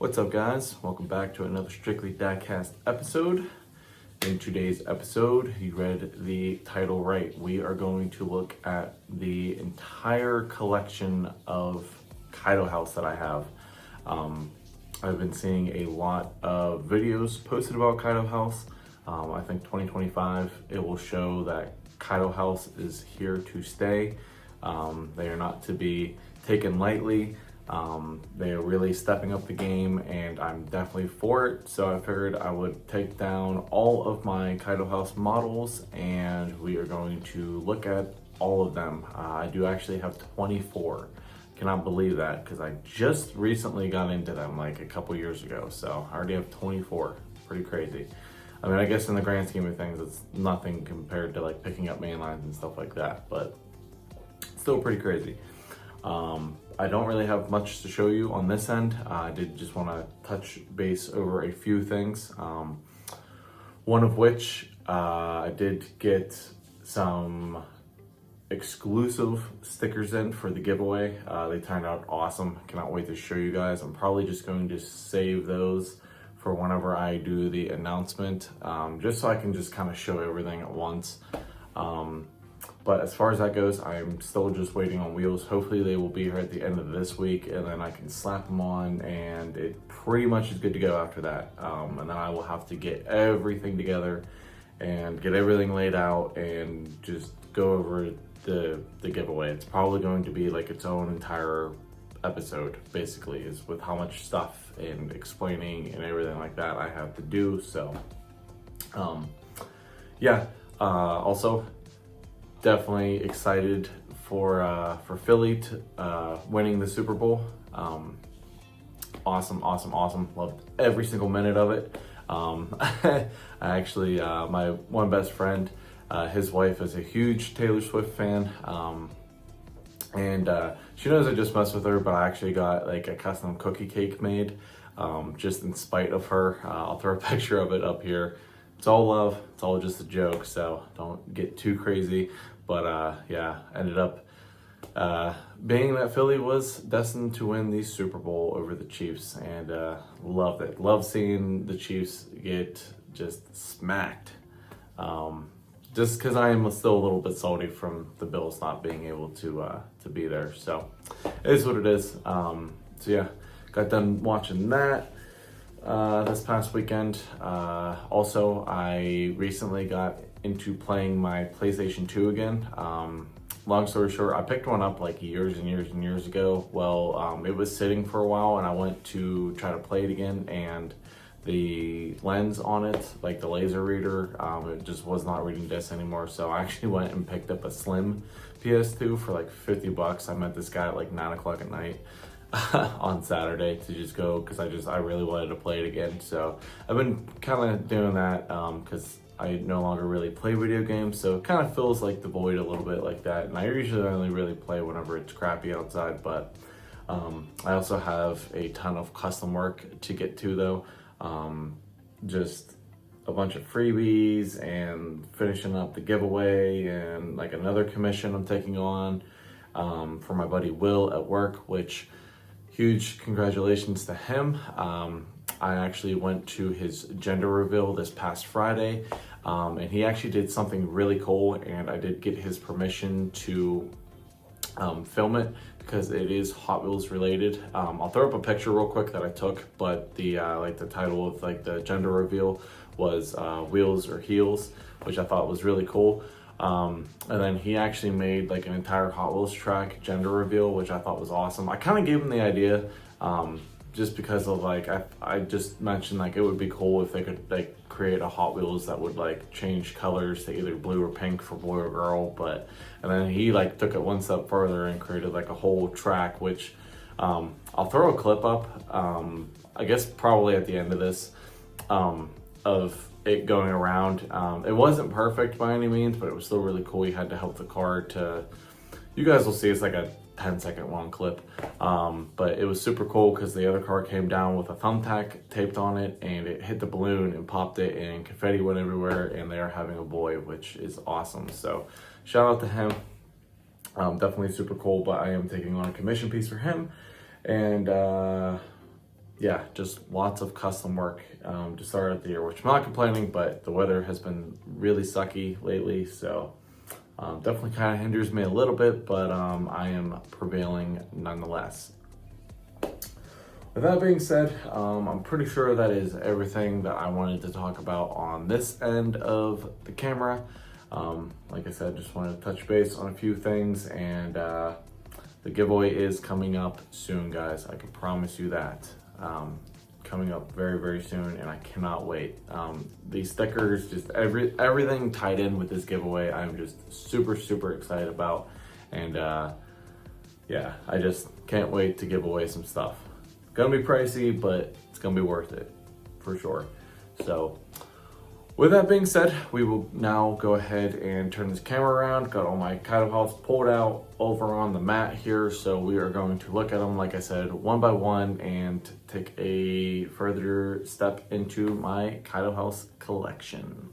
What's up, guys? Welcome back to another Strictly Diecast episode. In today's episode, you read the title right. We are going to look at the entire collection of Kaido House that I have. I've been seeing a lot of videos posted about Kaido House. I think 2025, it will show that Kaido House is here to stay. They are not to be taken lightly. They are really stepping up the game, and I'm definitely for it. So I figured I would take down all of my Kaido House models, and we are going to look at all of them. I do actually have 24. Cannot believe that, because I just recently got into them like a couple years ago. So I already have 24. Pretty crazy. I mean, I guess in the grand scheme of things, it's nothing compared to like picking up mainlines and stuff like that, but still pretty crazy. I don't really have much to show you on this end. I did just want to touch base over a few things. One of which I did get some exclusive stickers in for the giveaway. They turned out awesome. Cannot wait to show you guys. I'm probably just going to save those for whenever I do the announcement, just so I can just kind of show everything at once. But as far as that goes, I'm still just waiting on wheels. Hopefully they will be here at the end of this week, and then I can slap them on, and it pretty much is good to go after that. And then I will have to get everything together and get everything laid out and just go over the giveaway. It's probably going to be like its own entire episode, basically, is with how much stuff and explaining and everything like that I have to do. So, also, definitely excited for Philly winning the Super Bowl. Awesome. Loved every single minute of it. I actually, my one best friend, his wife is a huge Taylor Swift fan. And she knows I just mess with her, but I actually got like a custom cookie cake made, just in spite of her. I'll throw a picture of it up here. It's all love. It's all just a joke, so don't get too crazy. But ended up being that Philly was destined to win the Super Bowl over the Chiefs, and loved it. Love seeing the Chiefs get just smacked. Just because I am still a little bit salty from the Bills not being able to be there. So it is what it is. Got done watching that this past weekend. Also, I recently got into playing my PlayStation 2 again. Long story short, I picked one up like years and years ago. Well, it was sitting for a while, and I went to try to play it again, and the lens on it, like the laser reader, it just was not reading discs anymore. So I actually went and picked up a slim PS2 for like $50. I met this guy at like 9 o'clock at night on Saturday to just go, because I really wanted to play it again. So I've been kind of doing that because I no longer really play video games, so it kind of feels like the void a little bit like that. And I usually only really play whenever it's crappy outside, but I also have a ton of custom work to get to though. Just a bunch of freebies and finishing up the giveaway, and like another commission I'm taking on for my buddy Will at work, which huge congratulations to him. I actually went to his gender reveal this past Friday, and he actually did something really cool, and I did get his permission to film it because it is Hot Wheels related. I'll throw up a picture real quick that I took, but the the title of like the gender reveal was Wheels or Heels, which I thought was really cool. And then he actually made like an entire Hot Wheels track gender reveal, which I thought was awesome. I kind of gave him the idea just because of like, I just mentioned like it would be cool if they could like create a Hot Wheels that would like change colors to either blue or pink for boy or girl. And then he like took it one step further and created like a whole track, which I'll throw a clip up, I guess probably at the end of this, of it going around. It wasn't perfect by any means, but it was still really cool. He had to help the car to, you guys will see it's like a 10-second long clip, but it was super cool because the other car came down with a thumbtack taped on it, and it hit the balloon and popped it, and confetti went everywhere, and they are having a boy, which is awesome. So shout out to him. Definitely super cool, but I am taking on a commission piece for him, and yeah, just lots of custom work to start out the year, which I'm not complaining, but the weather has been really sucky lately, so definitely kind of hinders me a little bit, but I am prevailing nonetheless. With that being said, I'm pretty sure that is everything that I wanted to talk about on this end of the camera. Like I said, just wanted to touch base on a few things, and the giveaway is coming up soon, guys. I can promise you that. Coming up very, very soon, and I cannot wait. These stickers, just everything tied in with this giveaway, I'm just super, super excited about. And yeah, I just can't wait to give away some stuff. Gonna be pricey, but it's gonna be worth it for sure. So with that being said, we will now go ahead and turn this camera around. Got all my Kaido House pulled out over on the mat here, so we are going to look at them, like I said, one by one, and take a further step into my Kaido House collection.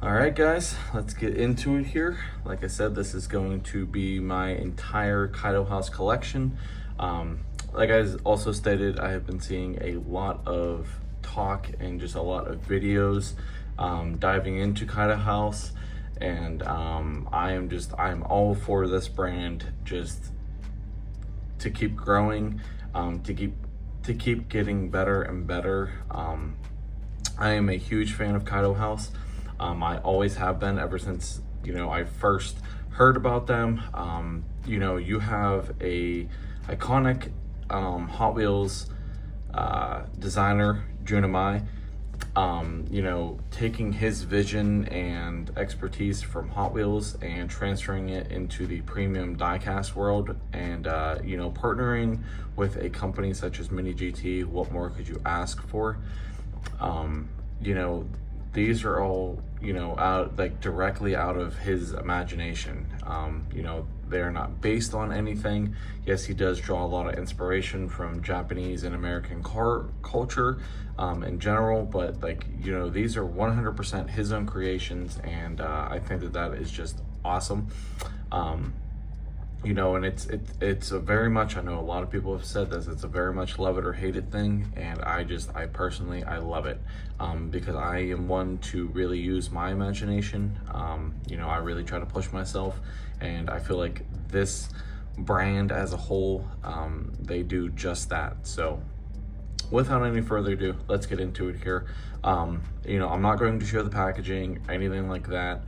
All right, guys, let's get into it here. Like I said, this is going to be my entire Kaido House collection. Like I also stated, I have been seeing a lot of talk and just a lot of videos diving into Kaido House, and I'm all for this brand just to keep growing, to keep getting better and better. I am a huge fan of Kaido House. I always have been ever since, I first heard about them. You have a iconic Hot Wheels designer, Junimai, taking his vision and expertise from Hot Wheels and transferring it into the premium diecast world, and partnering with a company such as Mini GT. What more could you ask for? These are all, directly out of his imagination. They're not based on anything. Yes, he does draw a lot of inspiration from Japanese and American car culture in general, but these are 100% his own creations, and I think that is just awesome. And it's a very much, I know a lot of people have said this, it's a very much love it or hate it thing, and I personally love it, because I am one to really use my imagination. I really try to push myself, and I feel like this brand as a whole, they do just that. So without any further ado, let's get into it here. I'm not going to show the packaging, anything like that.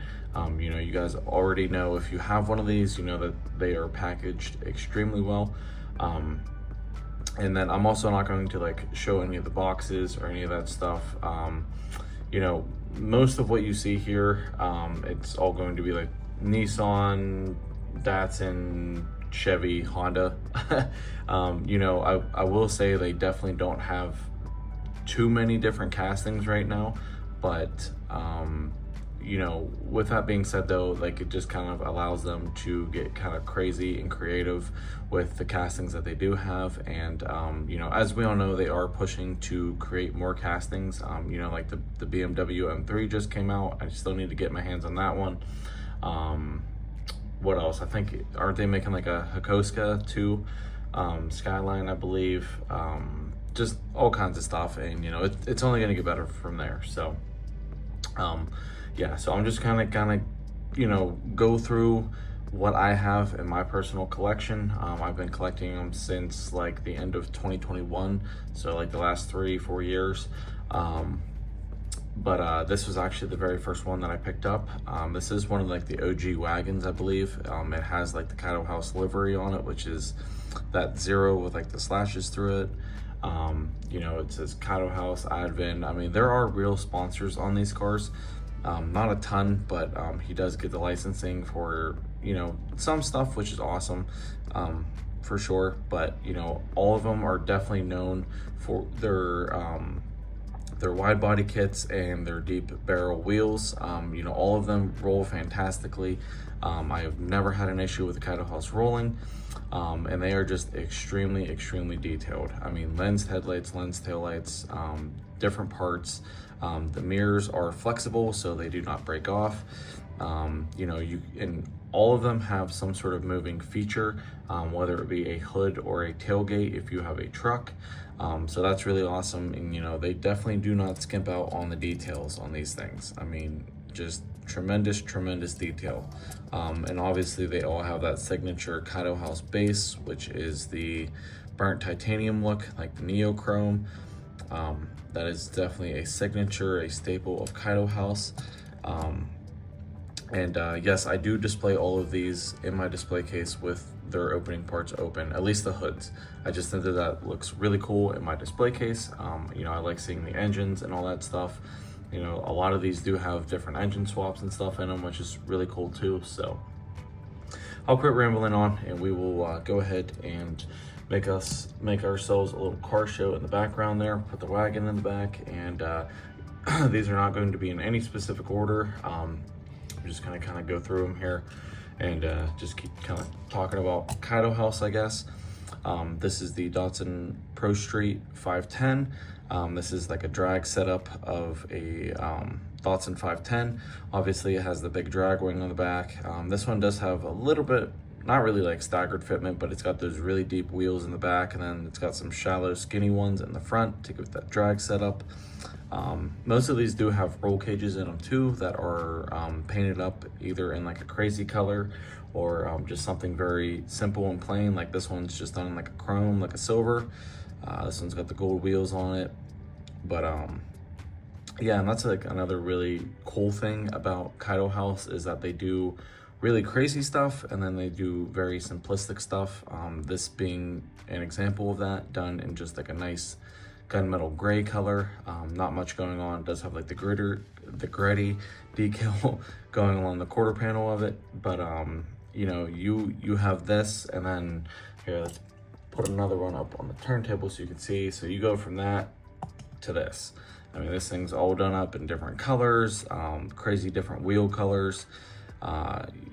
You guys already know, if you have one of these, you know that they are packaged extremely well. And then I'm also not going to show any of the boxes or any of that stuff. Most of what you see here, it's all going to be like Nissan, Datsun, Chevy, Honda. I will say they definitely don't have too many different castings right now, but with that being said though, it just kind of allows them to get kind of crazy and creative with the castings that they do have. And as we all know, they are pushing to create more castings. The BMW M3 just came out. I still need to get my hands on that one. What else? I think, aren't they making a Hakoska too? Skyline, I believe. Just all kinds of stuff, and it's only going to get better from there. So yeah, so I'm just kind of go through what I have in my personal collection. I've been collecting them since the end of 2021, so the last 3-4 years. But this was actually the very first one that I picked up. This is one of the OG wagons, I believe. It has the Kaido House livery on it, which is that 0 with the slashes through it. It says Kaido House, Advent. I mean, there are real sponsors on these cars. Not a ton, but he does get the licensing for, some stuff, which is awesome, for sure. But, all of them are definitely known for their wide body kits and their deep barrel wheels. All of them roll fantastically. I have never had an issue with the Kaido House rolling, and they are just extremely, extremely detailed. I mean, lens headlights, lens taillights, different parts. The mirrors are flexible, so they do not break off. You know, and all of them have some sort of moving feature, whether it be a hood or a tailgate if you have a truck. So that's really awesome. And you know, they definitely do not skimp out on the details on these things. I mean, just tremendous detail. And obviously they all have that signature Kaido House base, which is the burnt titanium look, like the neochrome. That is definitely a signature, a staple of Kaido House. Yes, I do display all of these in my display case with their opening parts open, at least the hoods. I just think that looks really cool in my display case. You know, I like seeing the engines and all that stuff. You know, a lot of these do have different engine swaps and stuff in them, which is really cool too. So I'll quit rambling on, and we will go ahead and make ourselves a little car show in the background there. Put the wagon in the back, and these are not going to be in any specific order. I'm just gonna kind of go through them here and just keep kind of talking about Kaido House, I guess. This is the Datsun Pro Street 510. This is like a drag setup of a Datsun 510. Obviously it has the big drag wing on the back. This one does have a little bit, not really like staggered fitment, but it's got those really deep wheels in the back, and then it's got some shallow skinny ones in the front to give that drag setup. Most of these do have roll cages in them too that are painted up either in like a crazy color or just something very simple and plain. Like this one's just done in like a chrome, like a silver. This one's got the gold wheels on it. But yeah, and that's like another really cool thing about Kaido House is that they do really crazy stuff and then they do very simplistic stuff. This being an example of that, done in just like a nice gunmetal gray color. Not much going on. It does have like the gritty decal going along the quarter panel of it, but you know, you have this, and then here, let's put another one up on the turntable so you can see. So you go from that to this. I mean, this thing's all done up in different colors, crazy different wheel colors.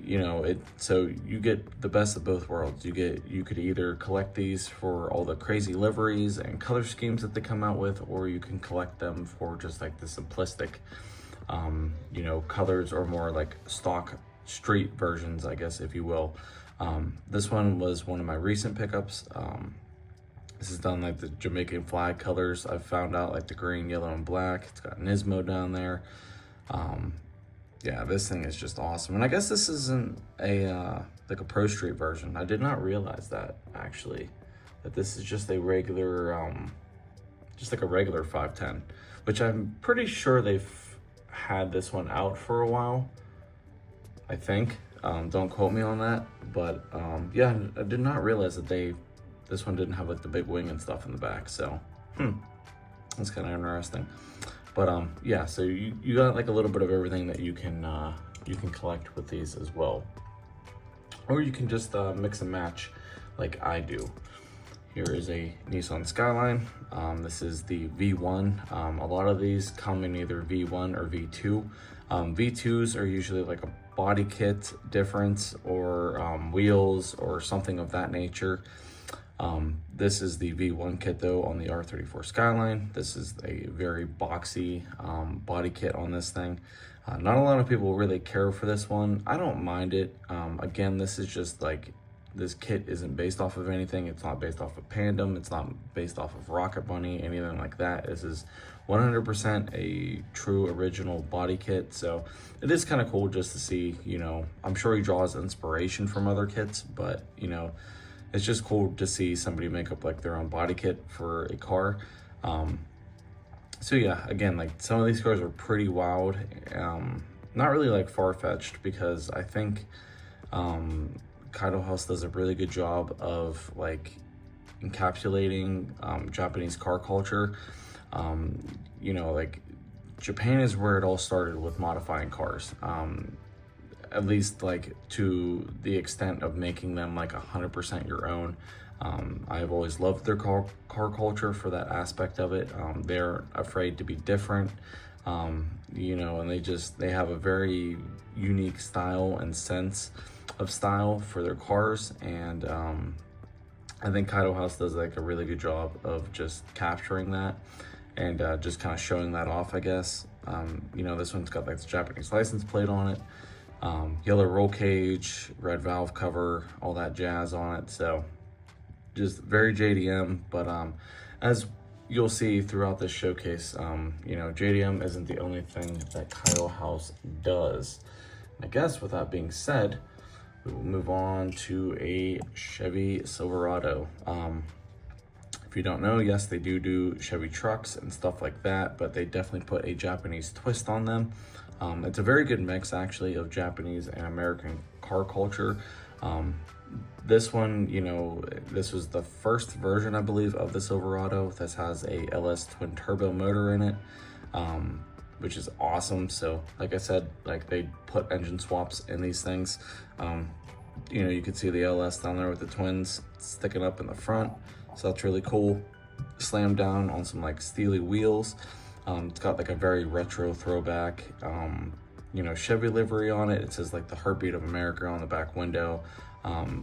You know, so you get the best of both worlds. You could either collect these for all the crazy liveries and color schemes that they come out with, or you can collect them for just like the simplistic, you know, colors, or more like stock street versions, I guess, if you will. This one was one of my recent pickups. This is done like the Jamaican flag colors. I found out, like the green, yellow, and black. It's got Nismo down there. Yeah, this thing is just awesome. And I guess this isn't a like a Pro Street version. I did not realize that, actually, that this is just a regular, just like a regular 510, which I'm pretty sure they've had this one out for a while, I think. Don't quote me on that, but yeah, I did not realize that this one didn't have like the big wing and stuff in the back. So that's kind of interesting. But yeah, so you got like a little bit of everything that you can collect with these as well, or you can just mix and match like I do. Here is a Nissan Skyline. This is the V1. A lot of these come in either V1 or V2. V2s are usually like a body kit difference, or wheels or something of that nature. This is the V1 kit though on the R34 Skyline. This is a very boxy body kit on this thing. Not a lot of people really care for this one. I don't mind it. Again, this is just like, this kit isn't based off of anything. It's not based off of Pandem. It's not based off of Rocket Bunny, anything like that. This is 100% a true original body kit. So it is kind of cool just to see, you know, I'm sure he draws inspiration from other kits, but you know, it's just cool to see somebody make up like their own body kit for a car. So yeah, again, like some of these cars are pretty wild. Not really like far-fetched, because I think Kaido House does a really good job of like encapsulating Japanese car culture. You know, like Japan is where it all started with modifying cars. At least like to the extent of making them like 100% your own. I've always loved their car culture for that aspect of it. They're afraid to be different, you know, and they have a very unique style and sense of style for their cars. And I think Kaido House does like a really good job of just capturing that. and just kind of showing that off, I guess. You know, this one's got like the Japanese license plate on it, yellow roll cage, red valve cover, all that jazz on it. So just very JDM, but as you'll see throughout this showcase, you know, JDM isn't the only thing that Kaido House does. I guess with that being said, we will move on to a Chevy Silverado. If you don't know, yes, they do Chevy trucks and stuff like that, but they definitely put a Japanese twist on them. It's a very good mix, actually, of Japanese and American car culture. This one, you know, this was the first version, I believe, of the Silverado. This has a LS twin turbo motor in it, which is awesome. So, like I said, like they put engine swaps in these things. You know, you can see the LS down there with the twins sticking up in the front. So that's really cool. Slammed down on some like steely wheels. It's got like a very retro throwback, you know, Chevy livery on it. It says like the heartbeat of America on the back window.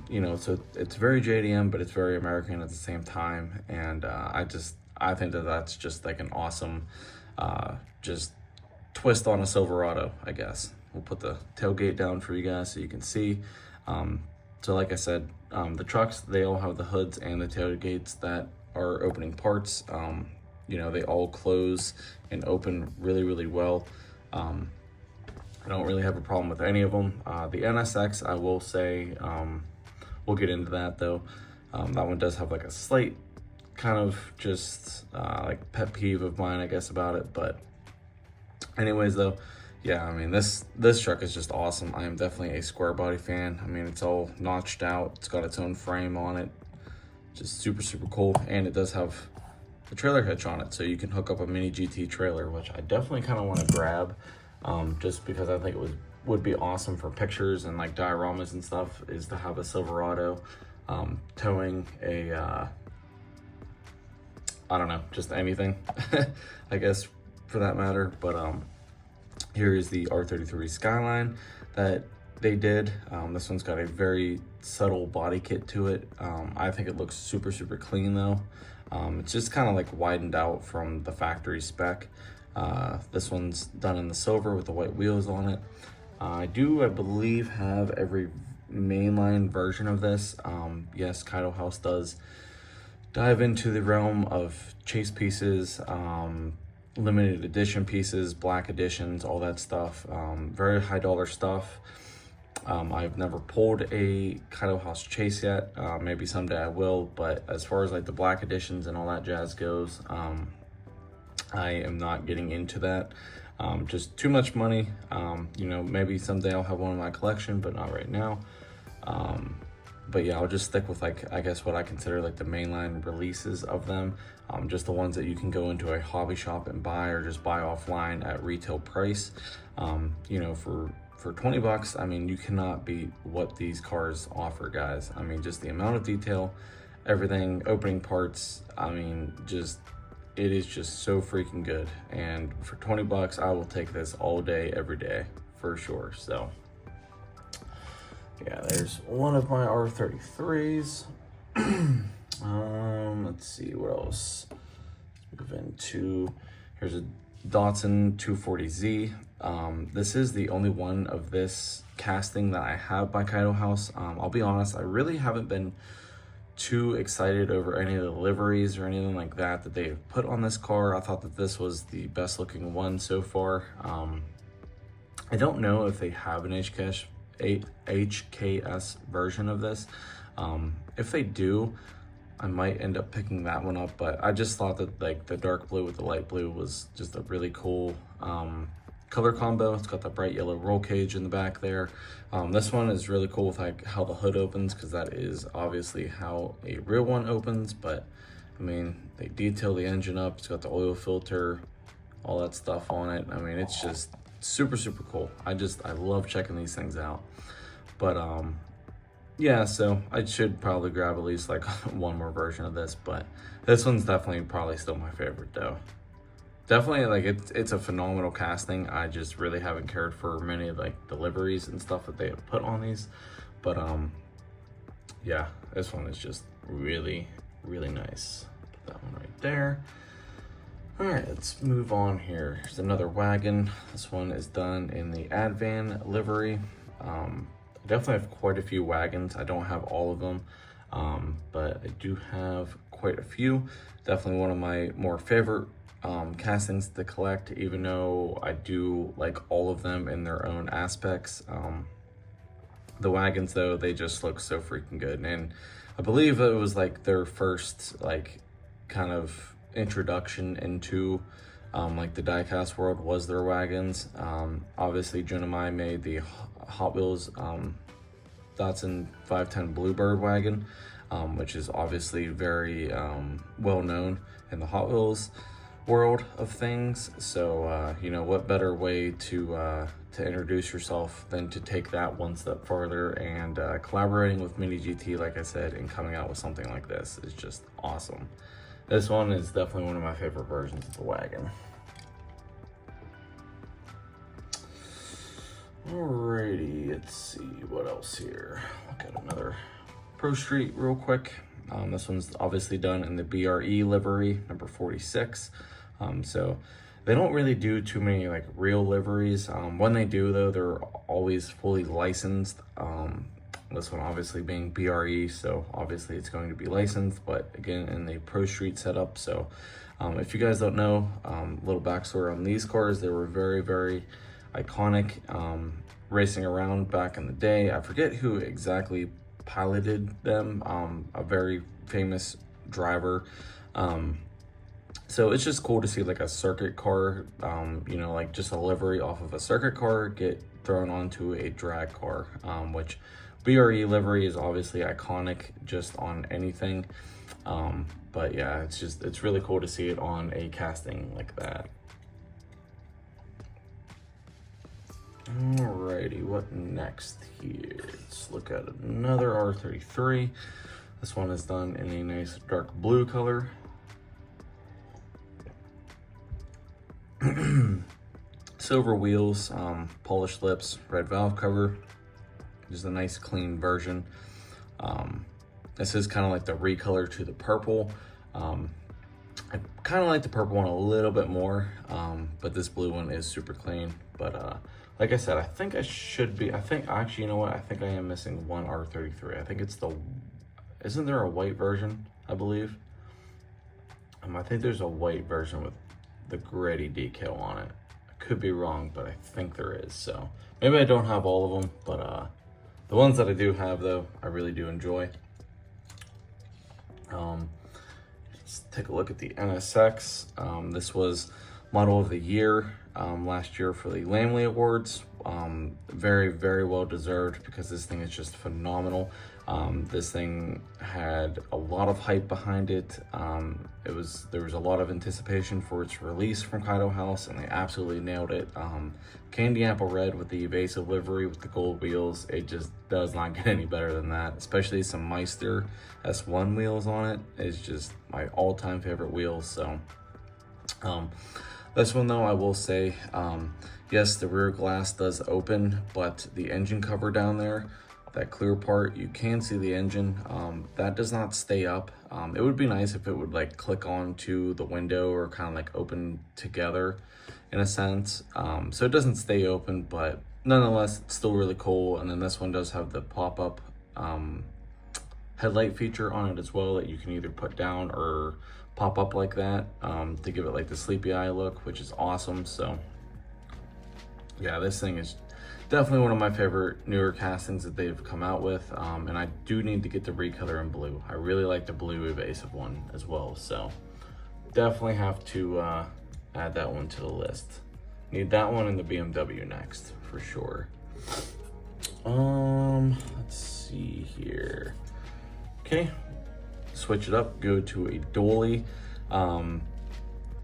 You know, so it's very JDM, but it's very American at the same time. And I think that that's just like an awesome, just twist on a Silverado, I guess. We'll put the tailgate down for you guys so you can see. So like I said, the trucks, they all have the hoods and the tailgates that are opening parts. You know, they all close and open really, really well. I don't really have a problem with any of them. The NSX, I will say, we'll get into that though. That one does have like a slight kind of just like pet peeve of mine, I guess, about it. But anyways though, yeah, I mean, this truck is just awesome. I am definitely a square body fan. I mean, it's all notched out. It's got its own frame on it. Just super, super cool. And it does have the trailer hitch on it, so you can hook up a mini GT trailer, which I definitely kind of want to grab, just because I think it would be awesome for pictures and like dioramas and stuff, is to have a Silverado towing a, I don't know, just anything, I guess, for that matter. But here is the R33 Skyline that they did. This one's got a very subtle body kit to it. I think it looks super, super clean though. It's just kind of like widened out from the factory spec. This one's done in the silver with the white wheels on it. I believe, have every mainline version of this. Yes, Kaido House does dive into the realm of chase pieces, limited edition pieces, black editions, all that stuff. Very high dollar stuff. I've never pulled a Kaido House chase yet. Maybe someday I will, but as far as like the black editions and all that jazz goes, I am not getting into that. Just too much money. You know, maybe someday I'll have one in my collection, but not right now. But yeah, I'll just stick with like, I guess what I consider like the mainline releases of them. Just the ones that you can go into a hobby shop and buy, or just buy offline at retail price. You know, for 20 bucks, I mean, you cannot beat what these cars offer, guys. I mean, just the amount of detail, everything, opening parts, I mean, just, it is just so freaking good. And for 20 bucks, I will take this all day, every day, for sure. So yeah, there's one of my R33s. Let's see what else. Let's move into, here's a Datsun 240Z. This is the only one of this casting that I have by Kaido House. I'll be honest, I really haven't been too excited over any of the liveries or anything like that that they've put on this car. I thought that this was the best looking one so far. I don't know if they have an HKS version of this. If they do, I might end up picking that one up, but I just thought that like the dark blue with the light blue was just a really cool color combo. It's got the bright yellow roll cage in the back there. This one is really cool with like how the hood opens, because that is obviously how a real one opens. But I mean, they detail the engine up. It's got the oil filter, all that stuff on it. I mean, it's just super, super cool. I love checking these things out. But yeah, so I should probably grab at least like one more version of this, but this one's definitely probably still my favorite though. Definitely, like, it's a phenomenal casting. I just really haven't cared for many of like the liveries and stuff that they have put on these. But yeah, this one is just really, really nice. Put that one right there. All right, let's move on here. Here's another wagon. This one is done in the Advan livery. I definitely have quite a few wagons. I don't have all of them, but I do have quite a few. Definitely one of my more favorite castings to collect, even though I do like all of them in their own aspects. The wagons though, they just look so freaking good. And I believe it was like their first like kind of introduction into like the diecast world was their wagons. Obviously Junimai made the Hot Wheels Datsun 510 Bluebird wagon, which is obviously very well known in the Hot Wheels world of things. So you know, what better way to introduce yourself than to take that one step further, and collaborating with Mini GT, like I said, and coming out with something like this is just awesome. This one is definitely one of my favorite versions of the wagon. Alrighty, let's see what else here. Look at another Pro Street real quick. This one's obviously done in the BRE livery, number 46. So they don't really do too many like real liveries. When they do though, they're always fully licensed. This one obviously being BRE, so obviously it's going to be licensed, but again, in the Pro Street setup. So if you guys don't know, little backstory on these cars, they were very, very iconic, racing around back in the day. I forget who exactly piloted them, a very famous driver. So it's just cool to see like a circuit car, you know, like just a livery off of a circuit car get thrown onto a drag car, which BRE livery is obviously iconic just on anything. But yeah, it's really cool to see it on a casting like that. Alrighty, what next here? Let's look at another R33. This one is done in a nice dark blue color. Silver wheels, polished lips, red valve cover. Just a nice clean version. This is kind of like the recolor to the purple. I kind of like the purple one a little bit more, but this blue one is super clean. But like I said, I think I should be, actually, you know what? I think I am missing one R33. I think it's isn't there a white version, I believe? I think there's a white version with the gritty decal on it. I could be wrong, but I think there is. So maybe I don't have all of them, but the ones that I do have though, I really do enjoy. Let's take a look at the NSX. This was Model of the Year last year for the Lamley Awards. Very, very well deserved, because this thing is just phenomenal. This thing had a lot of hype behind it. There was a lot of anticipation for its release from Kaido House, and they absolutely nailed it. Candy apple red with the evasive livery with the gold wheels. It just does not get any better than that. Especially some Meister S1 wheels on it is just my all-time favorite wheels. So this one though, I will say, yes, the rear glass does open, but the engine cover down there, that clear part, you can see the engine. That does not stay up. It would be nice if it would like click onto the window or kind of like open together in a sense. So it doesn't stay open, but nonetheless, it's still really cool. And then this one does have the pop-up headlight feature on it as well, that you can either put down or pop up like that, to give it like the sleepy eye look, which is awesome. So yeah, this thing is definitely one of my favorite newer castings that they've come out with. And I do need to get the recolor in blue. I really like the blue evasive one as well. So definitely have to add that one to the list. Need that one and the BMW next for sure. Let's see here. Okay, switch it up, go to a dolly.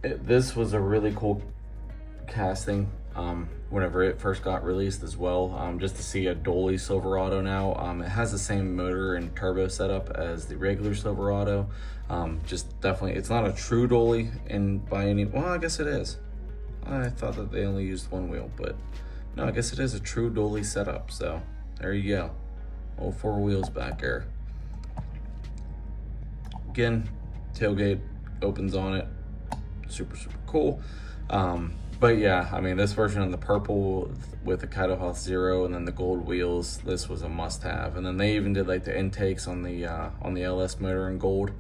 This was a really cool casting whenever it first got released as well, just to see a dolly Silverado now. It has the same motor and turbo setup as the regular Silverado. Just definitely, it's not a true dolly by any, well, I guess it is. I thought that they only used one wheel, but no, I guess it is a true dolly setup. So there you go, all four wheels back there. Again, tailgate opens on it, super cool. But yeah, I mean, this version in the purple with the Kaido House Zero and then the gold wheels, this was a must-have. And then they even did like the intakes on the LS motor in gold.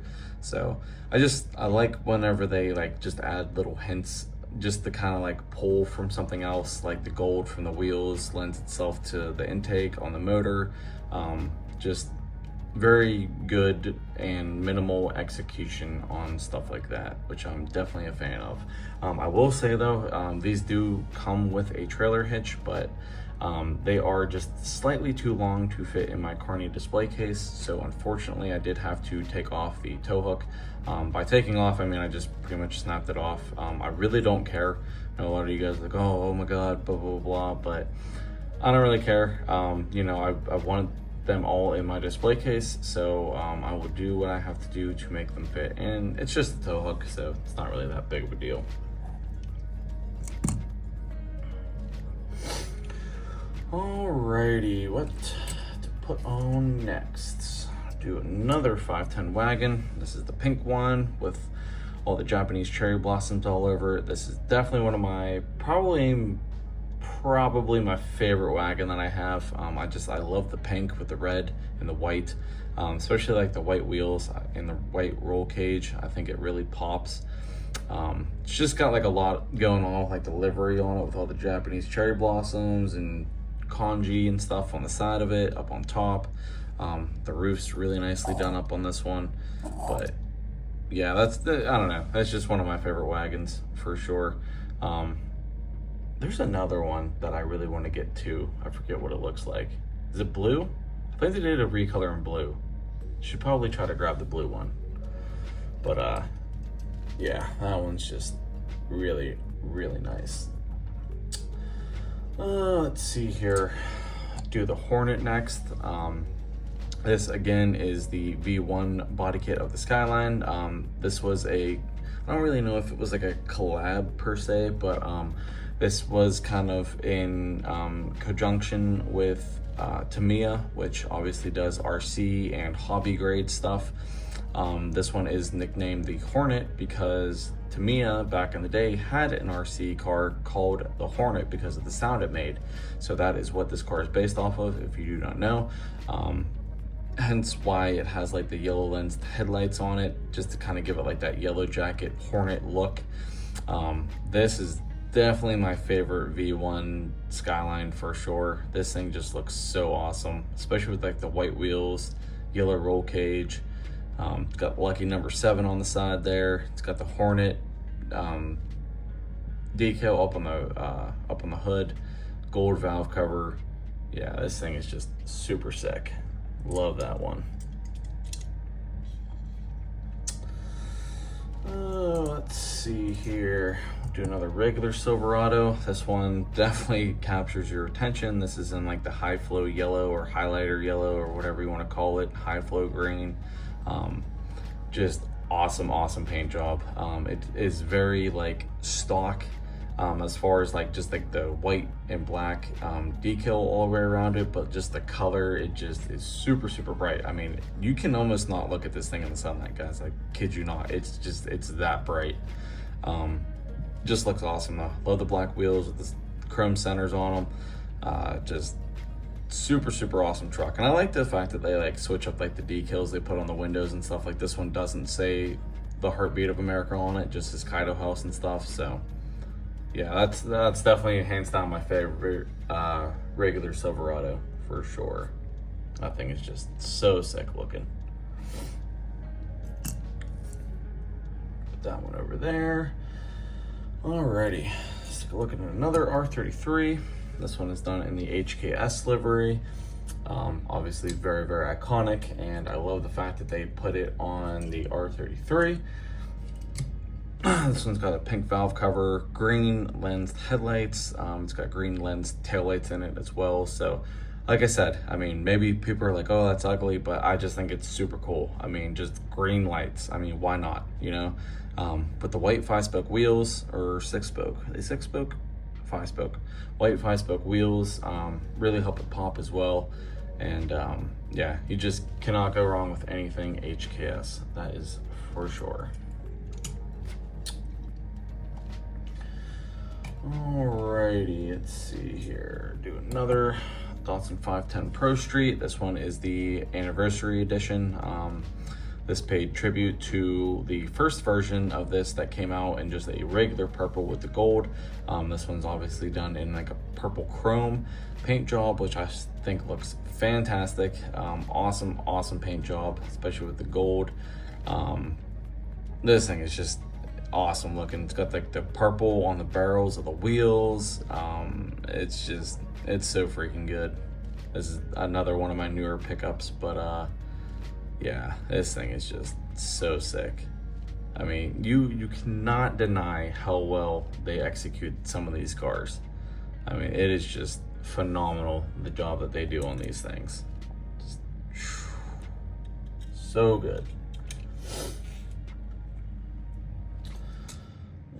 So I like whenever they like just add little hints, just to kind of like pull from something else, like the gold from the wheels lends itself to the intake on the motor. Just very good and minimal execution on stuff like that, which I'm definitely a fan of. I will say though, these do come with a trailer hitch, but they are just slightly too long to fit in my carny display case. So unfortunately I did have to take off the tow hook. By taking off, I mean, I just pretty much snapped it off. I really don't care. I know a lot of you guys are like, oh my God, blah, blah, blah, but I don't really care. You know, I wanted them all in my display case, so I will do what I have to do to make them fit, and it's just a tow hook, so it's not really that big of a deal. Alrighty, what to put on next? Do another 510 wagon. This is the pink one with all the Japanese cherry blossoms all over it. This is definitely one of my probably my favorite wagon that I have. I love the pink with the red and the white, especially like the white wheels and the white roll cage. I think it really pops. It's just got like a lot going on with like the livery on it with all the Japanese cherry blossoms and kanji and stuff on the side of it, up on top. The roof's really nicely done up on this one, but yeah, I don't know, that's just one of my favorite wagons for sure. There's another one that I really want to get to. I forget what it looks like. Is it blue? I think they did a recolor in blue. Should probably try to grab the blue one. But yeah, that one's just really nice. Let's see here. Do the Hornet next. This again is the V1 body kit of the Skyline. This was I don't really know if it was like a collab per se, but this was kind of in conjunction with Tamiya, which obviously does RC and hobby grade stuff. This one is nicknamed the Hornet because Tamiya back in the day had an RC car called the Hornet because of the sound it made. So that is what this car is based off of, if you do not know. Hence why it has like the yellow lensed headlights on it, just to kind of give it like that yellow jacket Hornet look. This is definitely my favorite V1 Skyline for sure. This thing just looks so awesome, especially with like the white wheels, yellow roll cage. It's got lucky number 7 on the side there. It's got the Hornet decal up on the hood, gold valve cover. Yeah, this thing is just super sick. Love that one. Let's see here. Do another regular Silverado. This one definitely captures your attention. This is in like the high flow yellow or highlighter yellow or whatever you want to call it, high flow green. Just awesome paint job. It is very like stock as far as like just like the white and black decal all the way around it, but just the color, it just is super bright. I mean, you can almost not look at this thing in the sunlight, guys. I kid you not. It's that bright. Just looks awesome though. Love the black wheels with the chrome centers on them. Just super awesome truck. And I like the fact that they like switch up like the decals they put on the windows and stuff. Like this one doesn't say the Heartbeat of America on it, just his Kaido House and stuff. So yeah, that's definitely hands down my favorite regular Silverado for sure. That thing is just so sick looking. Put that one over there. Alrighty, let's take a look at another R33. This one is done in the HKS livery. Obviously very iconic, and I love the fact that they put it on the R33. This one's got a pink valve cover, green lensed headlights. It's got green lensed taillights in it as well. So like I said, I mean, maybe people are like, oh, that's ugly, but I just think it's super cool. I mean, just green lights. I mean, why not, you know? But the white 5-spoke wheels, or 6-spoke, are they 6-spoke? 5-spoke. White 5-spoke wheels really help it pop as well. And yeah, you just cannot go wrong with anything HKS. That is for sure. Alrighty, let's see here. Do another Datsun 510 Pro Street. This one is the anniversary edition. This paid tribute to the first version of this that came out in just a regular purple with the gold. This one's obviously done in like a purple chrome paint job, which I think looks fantastic. Awesome paint job, especially with the gold. This thing is just awesome looking. It's got like the purple on the barrels of the wheels. It's so freaking good. This is another one of my newer pickups, but yeah, this thing is just so sick. I mean, you cannot deny how well they execute some of these cars. I mean, it is just phenomenal, the job that they do on these things. Just so good.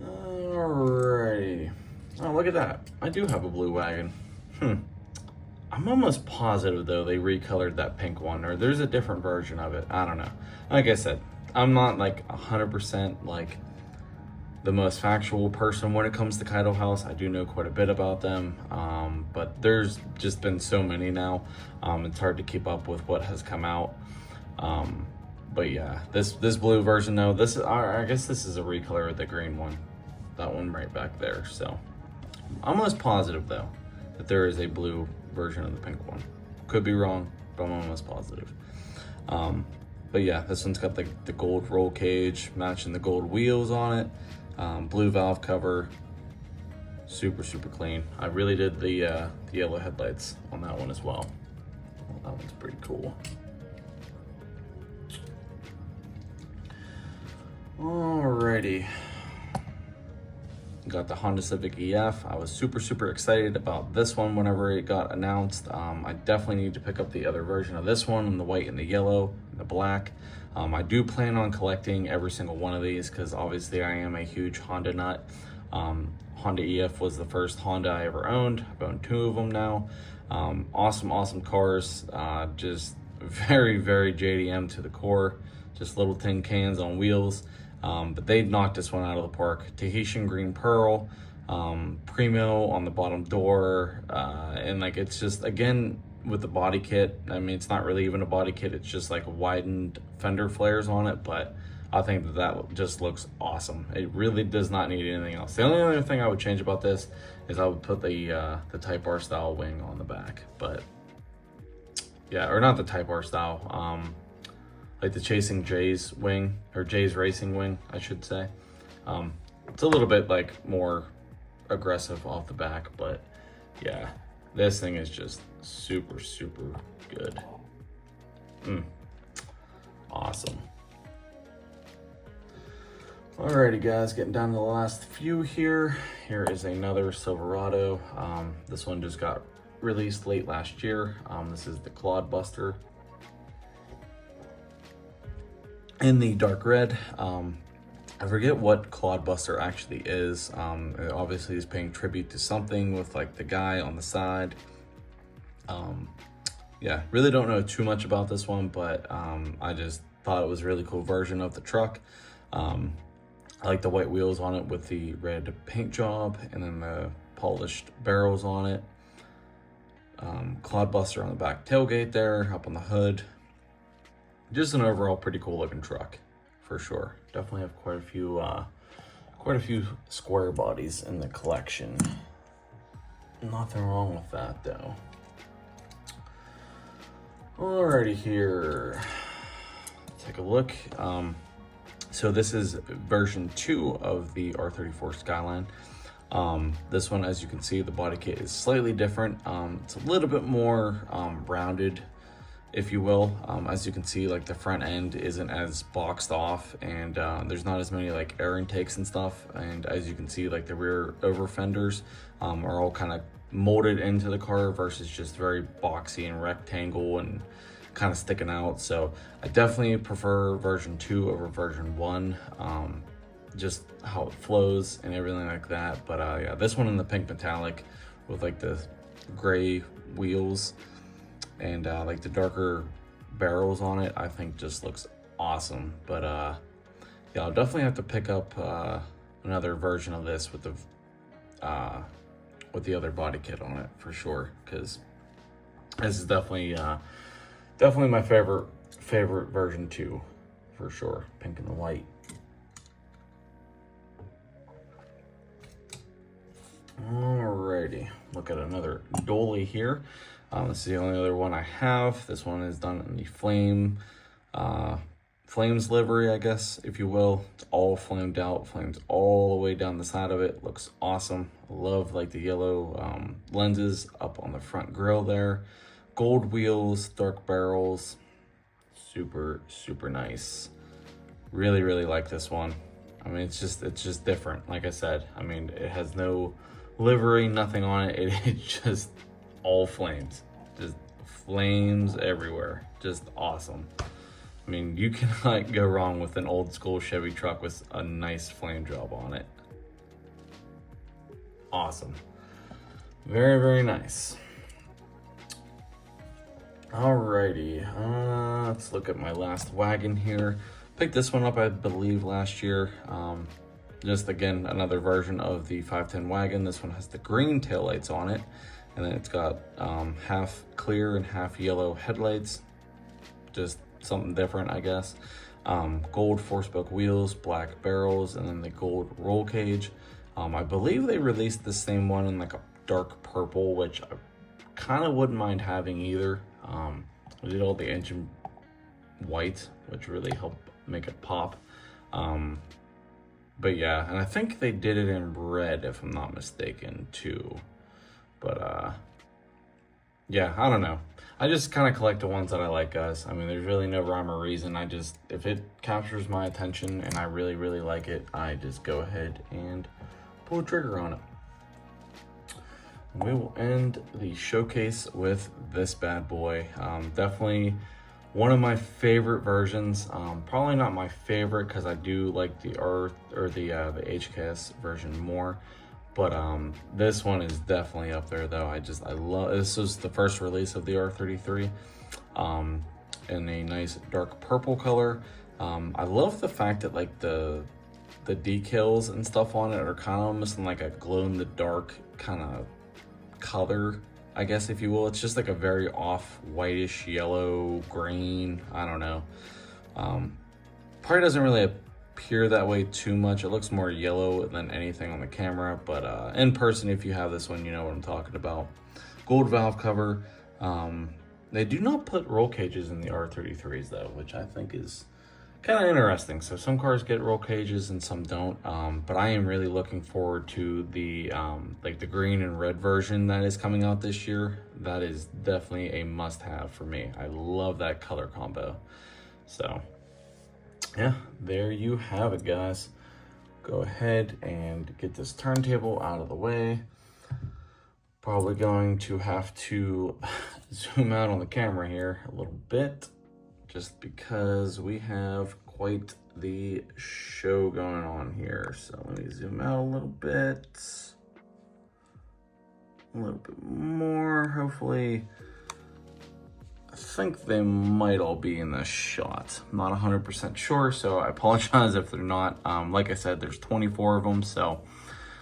Alrighty. Oh, look at that. I do have a blue wagon. I'm almost positive though they recolored that pink one, or there's a different version of it. I don't know. Like I said, I'm not like 100% like the most factual person when it comes to Kaido House. I do know quite a bit about them, but there's just been so many now. It's hard to keep up with what has come out. But yeah, this blue version though, this is, I guess this is a recolor of the green one. That one right back there. So I'm almost positive though that there is a blue version of the pink one. Could be wrong, but I'm almost positive. But yeah, this one's got the gold roll cage matching the gold wheels on it. Blue valve cover, super clean. I really did the yellow headlights on that one as well. That one's pretty cool. Alrighty. Got the Honda Civic EF. I was super excited about this one whenever it got announced. I definitely need to pick up the other version of this one in the white and the yellow and the black. I do plan on collecting every single one of these because obviously I am a huge Honda nut. Honda EF was the first Honda I ever owned. I've owned 2 of them now. Awesome cars. Just very JDM to the core. Just little tin cans on wheels. But they knocked this one out of the park. Tahitian green pearl, Primo on the bottom door, and like it's just, again, with the body kit, I mean, it's not really even a body kit, it's just like widened fender flares on it, but I think that just looks awesome. It really does not need anything else. The only other thing I would change about this is I would put the Type R style wing on the back, but yeah, or not the Type R style, like the Chasing Jay's wing, or Jay's Racing wing, I should say. It's a little bit like more aggressive off the back, but yeah, this thing is just super good. Awesome. Alrighty guys, getting down to the last few here. Here is another Silverado. This one just got released late last year. This is the Clodbuster in the dark red. I forget what Clodbuster actually is. It obviously is paying tribute to something with like the guy on the side. Yeah, really don't know too much about this one, but I just thought it was a really cool version of the truck. I like the white wheels on it with the red paint job, and then the polished barrels on it. Clodbuster on the back tailgate there, up on the hood. Just an overall pretty cool looking truck, for sure. Definitely have quite a few square bodies in the collection. Nothing wrong with that though. Alrighty, here. Take a look. So this is version 2 of the R34 Skyline. This one, as you can see, the body kit is slightly different. It's a little bit more rounded, if you will. As you can see, like the front end isn't as boxed off, and there's not as many like air intakes and stuff. And as you can see, like the rear over fenders are all kind of molded into the car versus just very boxy and rectangle and kind of sticking out. So I definitely prefer version 2 over version 1, just how it flows and everything like that. But yeah, this one in the pink metallic with like the gray wheels and like the darker barrels on it, I think just looks awesome. But yeah, I'll definitely have to pick up another version of this with the with the other body kit on it for sure, because this is definitely my favorite version too, for sure. Pink and the white. Alrighty, look at another dolly here. This is the only other one I have. This one is done in the flames livery, I guess, if you will. It's all flamed out, flames all the way down the side of it. Looks awesome. I love like the yellow lenses up on the front grille there. Gold wheels, dark barrels. Super, super nice. Really, really like this one. I mean, it's just different. Like I said, I mean, it has no livery, nothing on it. It's just all flames. Just flames everywhere. Just awesome. I mean, you cannot go wrong with an old school Chevy truck with a nice flame job on it. Awesome. Very, very nice. Alrighty, let's look at my last wagon here. Picked this one up, I believe, last year. Just again, another version of the 510 wagon. This one has the green taillights on it, and then it's got half clear and half yellow headlights. Just something different, I guess. Gold 4-spoke wheels, black barrels, and then the gold roll cage. I believe they released the same one in like a dark purple, which I kind of wouldn't mind having either. We did all the engine white, which really helped make it pop. But yeah, and I think they did it in red, if I'm not mistaken, too. But yeah, I don't know. I just kind of collect the ones that I like, guys. I mean, there's really no rhyme or reason. If it captures my attention and I really, really like it, I just go ahead and pull a trigger on it. We will end the showcase with this bad boy. Definitely one of my favorite versions. Probably not my favorite because I do like the HKS version more. But this one is definitely up there though. I love, this was the first release of the R33 in a nice dark purple color. I love the fact that like the decals and stuff on it are kind of almost in like a glow in the dark kind of color, I guess, if you will. It's just like a very off whitish yellow green, I don't know. Probably doesn't really appear that way too much. It looks more yellow than anything on the camera, but in person, if you have this one, you know what I'm talking about. Gold valve cover. They do not put roll cages in the R33s though, which I think is kind of interesting. So some cars get roll cages and some don't, but I am really looking forward to the like the green and red version that is coming out this year. That is definitely a must-have for me. I love that color combo. So yeah, there you have it, guys. Go ahead and get this turntable out of the way. Probably going to have to zoom out on the camera here a little bit, just because we have quite the show going on here. So let me zoom out a little bit more. Hopefully, I think they might all be in this shot. I'm not 100% sure, so I apologize if they're not. Like I said, there's 24 of them, so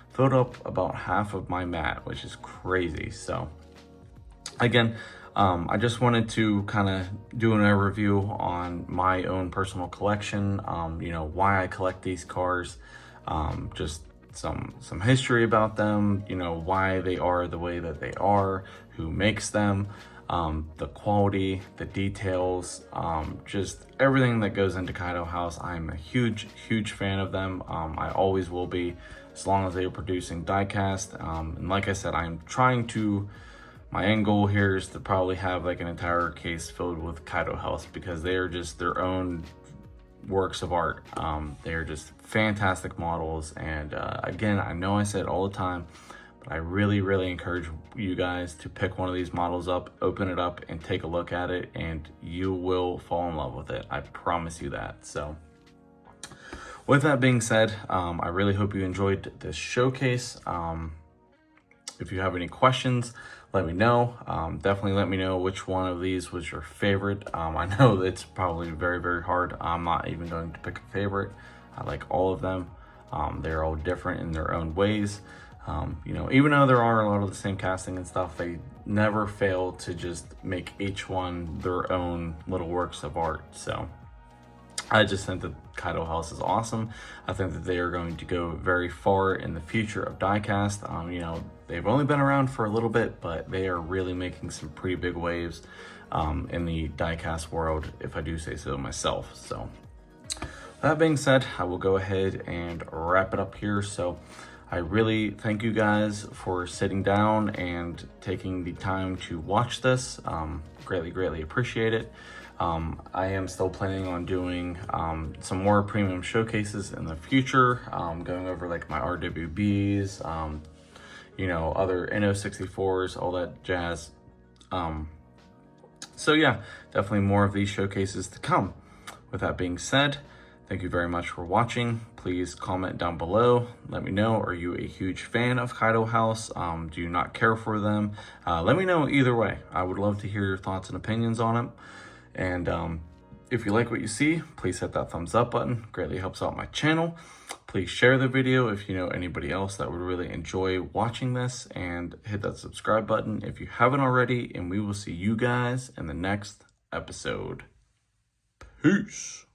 filled up about half of my mat, which is crazy. So again, I just wanted to kind of do an overview on my own personal collection, you know, why I collect these cars, just some history about them, you know, why they are the way that they are, who makes them, the quality, the details, just everything that goes into Kaido House. I'm a huge fan of them. I always will be, as long as they are producing diecast. And like I said, I'm trying to, my end goal here is to probably have like an entire case filled with Kaido House, because they are just their own works of art. They're just fantastic models. And again, I know I say it all the time, but I really encourage you guys to pick one of these models up, open it up, and take a look at it, and you will fall in love with it. I promise you that. So with that being said, I really hope you enjoyed this showcase. If you have any questions, let me know. Definitely let me know which one of these was your favorite. I know it's probably very hard. I'm not even going to pick a favorite. I like all of them. They're all different in their own ways. You know, even though there are a lot of the same casting and stuff, they never fail to just make each one their own little works of art. So I just think that Kaido House is awesome. I think that they are going to go very far in the future of diecast. You know, they've only been around for a little bit, but they are really making some pretty big waves in the diecast world, if I do say so myself. So that being said, I will go ahead and wrap it up here. So I really thank you guys for sitting down and taking the time to watch this. Greatly appreciate it. I am still planning on doing some more premium showcases in the future, going over like my RWBs, you know, other NO64s, all that jazz. So yeah, definitely more of these showcases to come. With that being said, thank you very much for watching. Please comment down below. Let me know, are you a huge fan of Kaido House? Do you not care for them? Let me know either way. I would love to hear your thoughts and opinions on it. And if you like what you see, please hit that thumbs up button. Greatly helps out my channel. Please share the video if you know anybody else that would really enjoy watching this, and hit that subscribe button if you haven't already, and we will see you guys in the next episode. Peace.